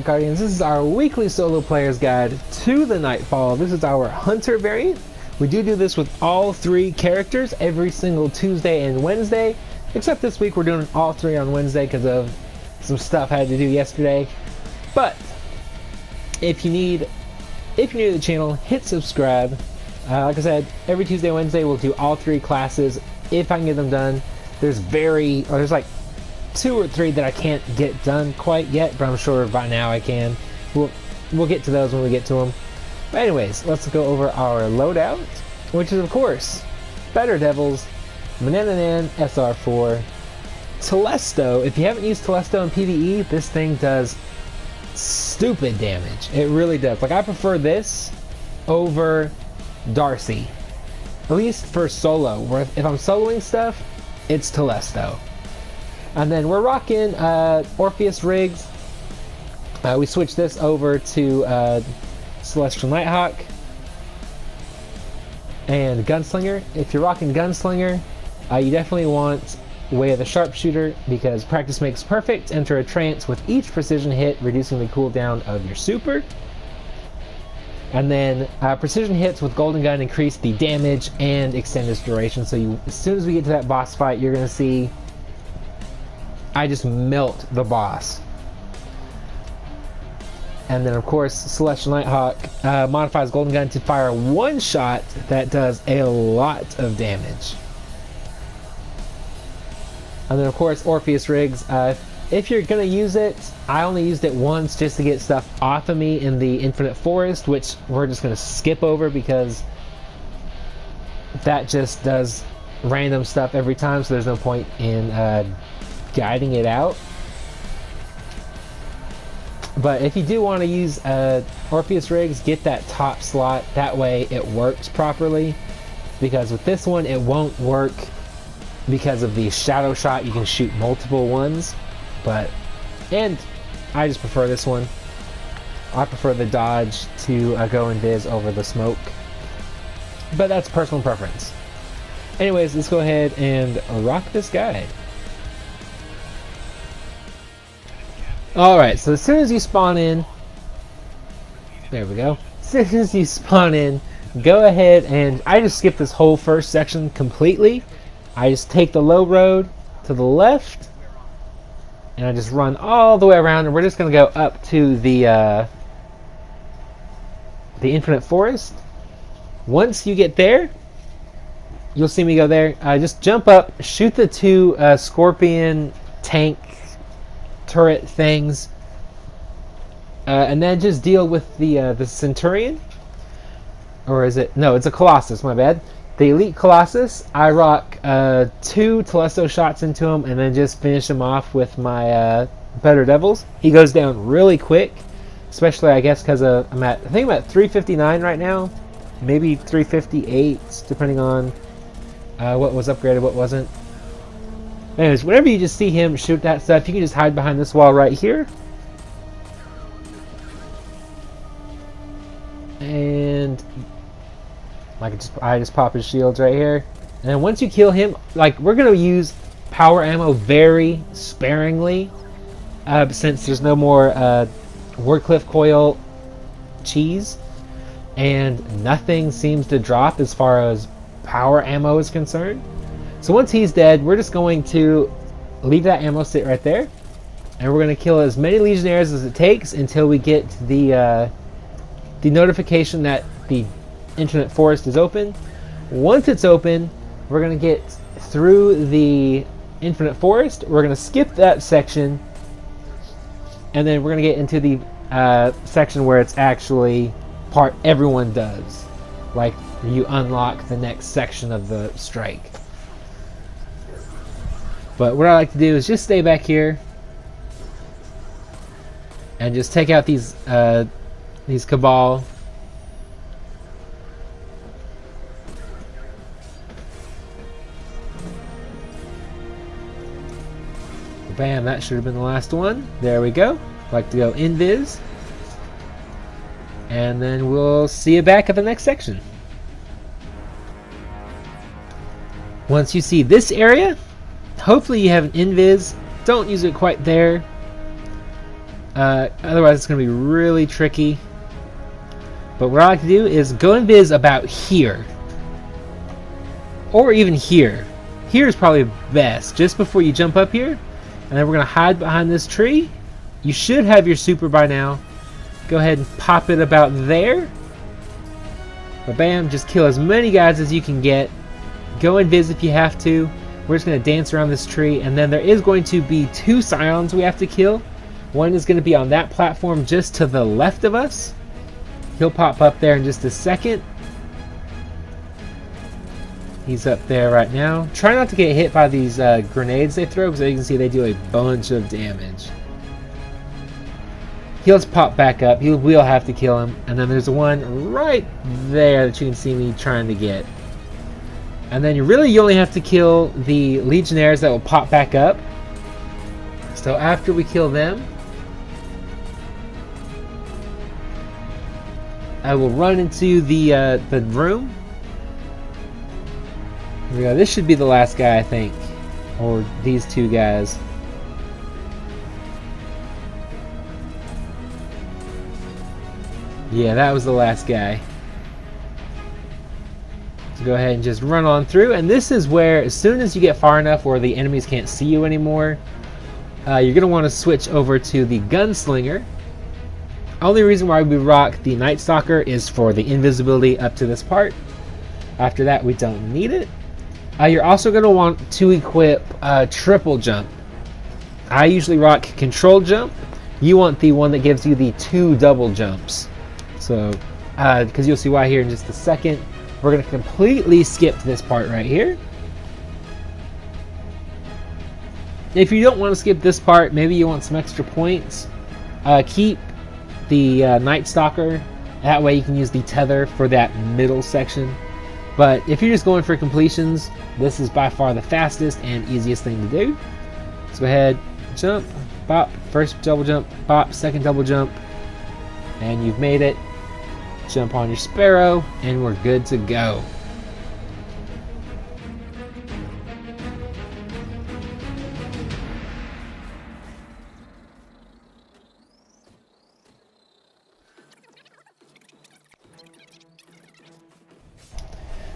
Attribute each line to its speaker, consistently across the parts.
Speaker 1: Guardians. This is our weekly solo player's guide to the Nightfall. This is our Hunter variant. We do this with all 3 characters every single Tuesday and Wednesday, except this week we're doing all 3 on Wednesday because of some stuff I had to do yesterday. But if you're new to the channel, hit subscribe. Like I said, every Tuesday and Wednesday we'll do all 3 classes if I can get them done. There's like 2 or 3 that I can't get done quite yet, but I'm sure by now I can. We'll get to those when we get to them. But anyways, let's go over our loadout, which is of course Better Devils, Manananan SR4, Telesto. If you haven't used Telesto in PvE, this thing does stupid damage. It really does. Like, I prefer this over Darcy, at least for solo. Where if I'm soloing stuff, it's Telesto. And then we're rocking Orpheus rigs. We switched this over to Celestial Nighthawk and Gunslinger. If you're rocking Gunslinger, you definitely want Way of the Sharpshooter, because practice makes perfect. Enter a trance with each precision hit, reducing the cooldown of your super. And then precision hits with Golden Gun increase the damage and extend its duration. So as soon as we get to that boss fight, you're going to see I just melt the boss. And then of course Celestial Nighthawk modifies Golden Gun to fire 1 shot that does a lot of damage. And then of course Orpheus rigs. If you're gonna use it, I only used it once just to get stuff off of me in the Infinite Forest, which we're just gonna skip over because that just does random stuff every time, so there's no point in guiding it out. But if you do want to use Orpheus rigs, get that top slot, that way it works properly, because with this one it won't work because of the shadow shot. You can shoot multiple ones, and I just prefer this one. I prefer the dodge to go invis over the smoke, but that's personal preference. Anyways, let's go ahead and rock this guide. Alright, so as soon as you spawn in, there we go. As soon as you spawn in, go ahead and I just skip this whole first section completely. I just take the low road to the left, and I just run all the way around, and we're just going to go up to the Infinite Forest. Once you get there, you'll see me go there. Just jump up, shoot the 2 Scorpion tank turret things, and then just deal with the Centurion, or is it? No, it's a Colossus. My bad. The Elite Colossus. I rock 2 Telesto shots into him, and then just finish him off with my Better Devils. He goes down really quick, especially I guess because I think I'm at 359 right now, maybe 358, depending on what was upgraded, what wasn't. Anyways, whenever you just see him shoot that stuff, you can just hide behind this wall right here. And I just pop his shields right here. And then once you kill him, like, we're going to use power ammo very sparingly, since there's no more Wardcliff coil cheese, and nothing seems to drop as far as power ammo is concerned. So once he's dead, we're just going to leave that ammo sit right there, and we're going to kill as many Legionnaires as it takes until we get the notification that the Infinite Forest is open. Once it's open, we're going to get through the Infinite Forest. We're going to skip that section, and then we're going to get into the section where it's actually part everyone does. Like, you unlock the next section of the strike. But what I like to do is just stay back here and just take out these Cabal. Bam, that should have been the last one. There we go. Like to go invis. And then we'll see you back at the next section. Once you see this area, hopefully you have an invis. Don't use it quite there. Otherwise it's going to be really tricky. But what I like to do is go invis about here. Or even here. Here is probably best, just before you jump up here. And then we're going to hide behind this tree. You should have your super by now. Go ahead and pop it about there. But bam, just kill as many guys as you can get. Go invis if you have to. We're just going to dance around this tree. And then there is going to be 2 scions we have to kill. One is going to be on that platform just to the left of us. He'll pop up there in just a second. He's up there right now. Try not to get hit by these grenades they throw, because as you can see they do a bunch of damage. He'll just pop back up. We'll have to kill him. And then there's one right there that you can see me trying to get. And then you only have to kill the legionnaires that will pop back up. So after we kill them, I will run into the room. Here we go. This should be the last guy, I think. Or these 2 guys. Yeah, that was the last guy. So go ahead and just run on through. And this is where, as soon as you get far enough where the enemies can't see you anymore, you're going to want to switch over to the Gunslinger. Only reason why we rock the Night Stalker is for the invisibility up to this part. After that, we don't need it. You're also going to want to equip triple jump. I usually rock control jump. You want the one that gives you the 2 double jumps. So, because you'll see why here in just a second. We're going to completely skip this part right here. If you don't want to skip this part, maybe you want some extra points, keep the Night Stalker. That way you can use the tether for that middle section. But if you're just going for completions, this is by far the fastest and easiest thing to do. So go ahead, jump, bop, first double jump, bop, second double jump, and you've made it. Jump on your Sparrow, and we're good to go.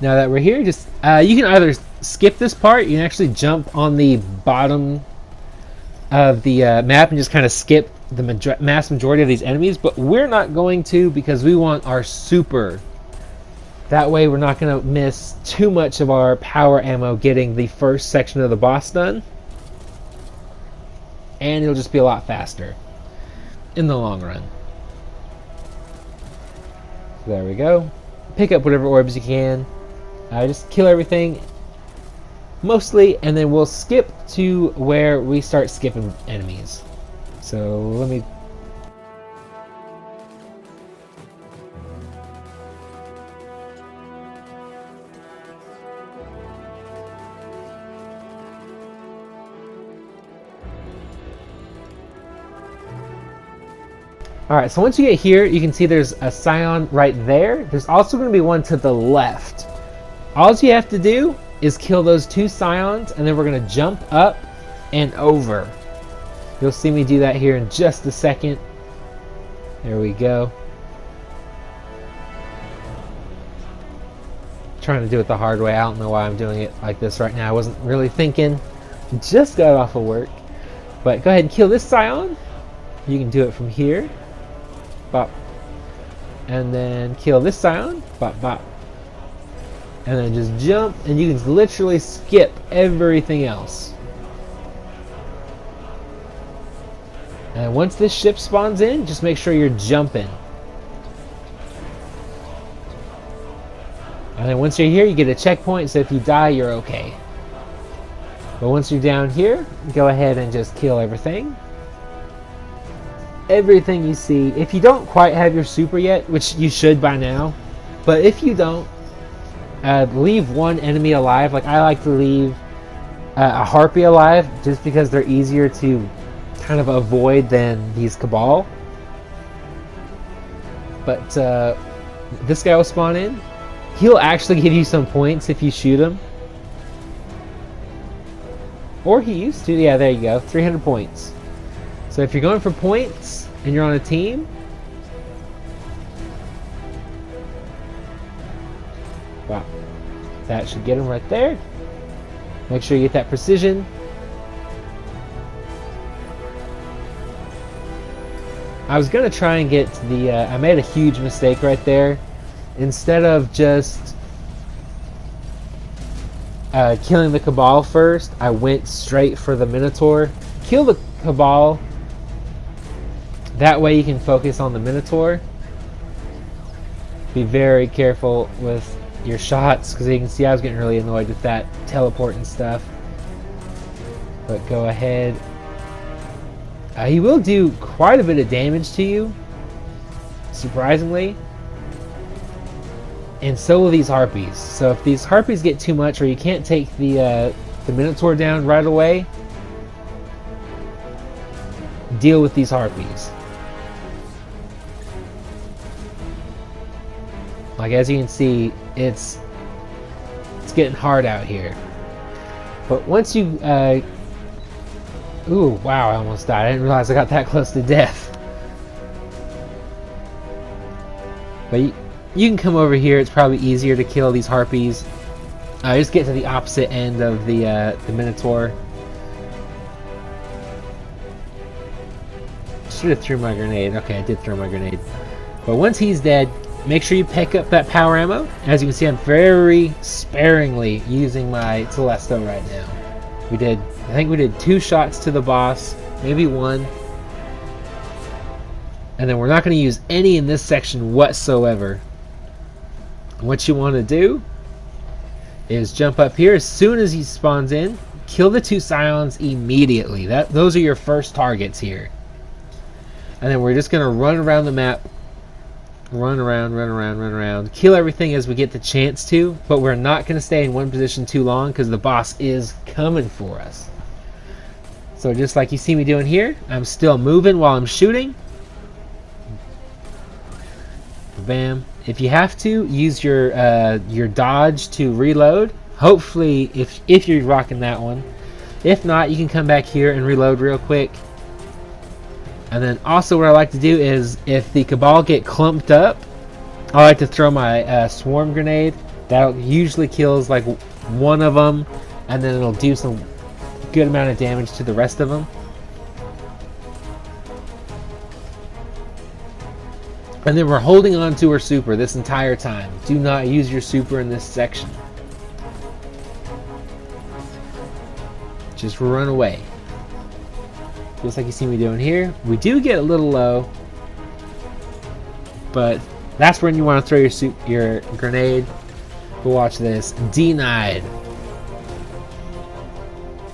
Speaker 1: Now that we're here, just you can either skip this part. You can actually jump on the bottom of the map and just kind of skip the mass majority of these enemies, but we're not going to, because we want our super. That way we're not going to miss too much of our power ammo getting the first section of the boss done, and it'll just be a lot faster in the long run. So there we go. Pick up whatever orbs you can. Just kill everything mostly, and then we'll skip to where we start skipping enemies. So let me... Alright, so once you get here, you can see there's a scion right there. There's also going to be one to the left. All you have to do is kill those 2 scions, and then we're going to jump up and over. You'll see me do that here in just a second. There we go. Trying to do it the hard way. I don't know why I'm doing it like this right now. I wasn't really thinking. Just got off of work. But go ahead and kill this scion. You can do it from here. Bop. And then kill this scion. Bop, bop. And then just jump, and you can literally skip everything else. And once this ship spawns in, just make sure you're jumping. And then once you're here, you get a checkpoint, so if you die, you're okay. But once you're down here, go ahead and just kill everything. Everything you see. If you don't quite have your super yet, which you should by now, but if you don't, leave one enemy alive. Like, I like to leave a Harpy alive, just because they're easier to kind of avoid than these Cabal. But this guy will spawn in. He'll actually give you some points if you shoot him. Or he used to. Yeah, there you go. 300 points. So if you're going for points, and you're on a team, wow, that should get him right there. Make sure you get that precision. I was gonna try and get the I made a huge mistake right there. Instead of just killing the Cabal first, I went straight for the Minotaur. Kill the Cabal, that way you can focus on the Minotaur. Be very careful with your shots, because you can see I was getting really annoyed with that teleport and stuff. But go ahead. He will do quite a bit of damage to you, surprisingly. And so will these Harpies. So if these Harpies get too much, or you can't take the Minotaur down right away, deal with these Harpies. Like, as you can see, it's getting hard out here. But once you ooh, wow, I almost died. I didn't realize I got that close to death. But you can come over here. It's probably easier to kill these Harpies. Just get to the opposite end of the Minotaur. Should have threw my grenade. Okay, I did throw my grenade. But once he's dead, make sure you pick up that power ammo. As you can see, I'm very sparingly using my Telesto right now. I think we did 2 shots to the boss, maybe 1. And then we're not going to use any in this section whatsoever. What you want to do is jump up here as soon as he spawns in, kill the 2 Scions immediately. Those are your first targets here. And then we're just going to run around the map. Run around, kill everything as we get the chance to, but we're not going to stay in one position too long because the boss is coming for us. So just like you see me doing here, I'm still moving while I'm shooting. Bam. If you have to, use your dodge to reload. Hopefully, if you're rocking that one. If not, you can come back here and reload real quick. And then also what I like to do is, if the Cabal get clumped up, I like to throw my swarm grenade. That usually kills like one of them, and then it'll do some good amount of damage to the rest of them. And then we're holding on to our super this entire time. Do not use your super in this section. Just run away. Just like you see me doing here. We do get a little low, but that's when you want to throw your grenade. But watch this. Denied.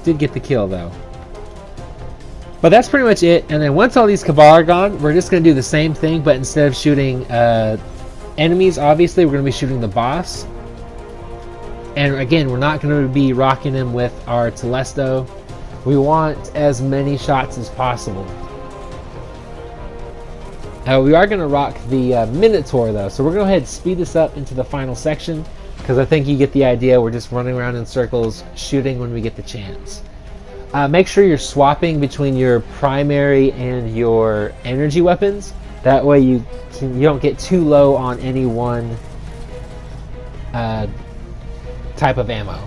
Speaker 1: Did get the kill though. But that's pretty much it. And then once all these Cabal are gone, we're just going to do the same thing, but instead of shooting enemies, obviously, we're going to be shooting the boss. And again, we're not going to be rocking him with our Telesto. We want as many shots as possible. We are going to rock the Minotaur though, so we're going to go ahead and speed this up into the final section, because I think you get the idea. We're just running around in circles, shooting when we get the chance. Make sure you're swapping between your primary and your energy weapons. That way you don't get too low on any one type of ammo.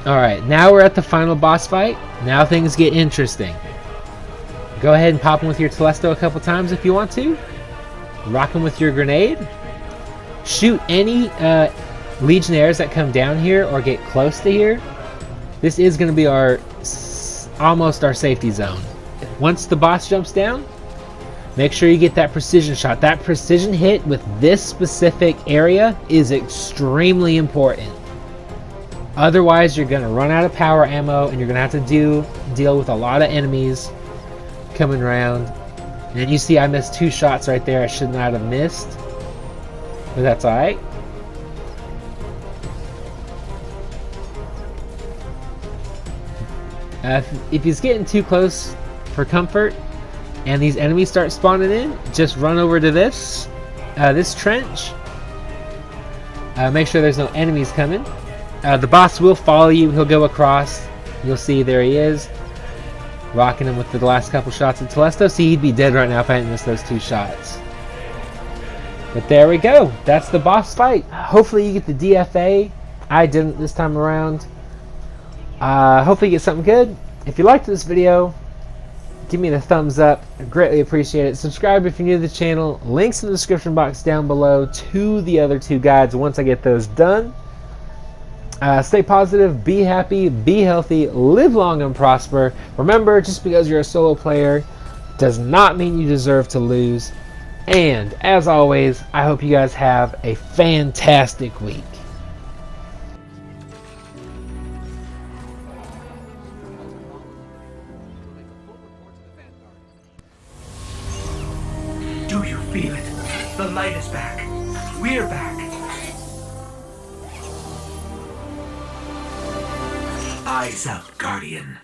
Speaker 1: Alright, now we're at the final boss fight. Now things get interesting. Go ahead and pop him with your Telesto a couple times if you want to. Rock him with your grenade. Shoot any Legionnaires that come down here or get close to here. This is going to be almost our safety zone. Once the boss jumps down, Make sure you get that precision shot. That precision hit with this specific area is extremely important. Otherwise, you're going to run out of power ammo, and you're going to have to deal with a lot of enemies coming around. And you see I missed 2 shots right there I should not have missed. But that's alright. If he's getting too close for comfort, and these enemies start spawning in, just run over to this trench. Make sure there's no enemies coming. The boss will follow you. He'll go across. You'll see there he is, rocking him with the last couple shots of Telesto. See, he'd be dead right now if I hadn't missed those 2 shots. But there we go. That's the boss fight. Hopefully you get the DFA. I didn't this time around. Hopefully you get something good. If you liked this video, give me the thumbs up. I greatly appreciate it. Subscribe if you're new to the channel. Links in the description box down below to the other 2 guides once I get those done. Stay positive, be happy, be healthy, live long and prosper. Remember, just because you're a solo player does not mean you deserve to lose. And as always, I hope you guys have a fantastic week.
Speaker 2: Do you feel it? The light is back. We're back. Eyes up, Guardian.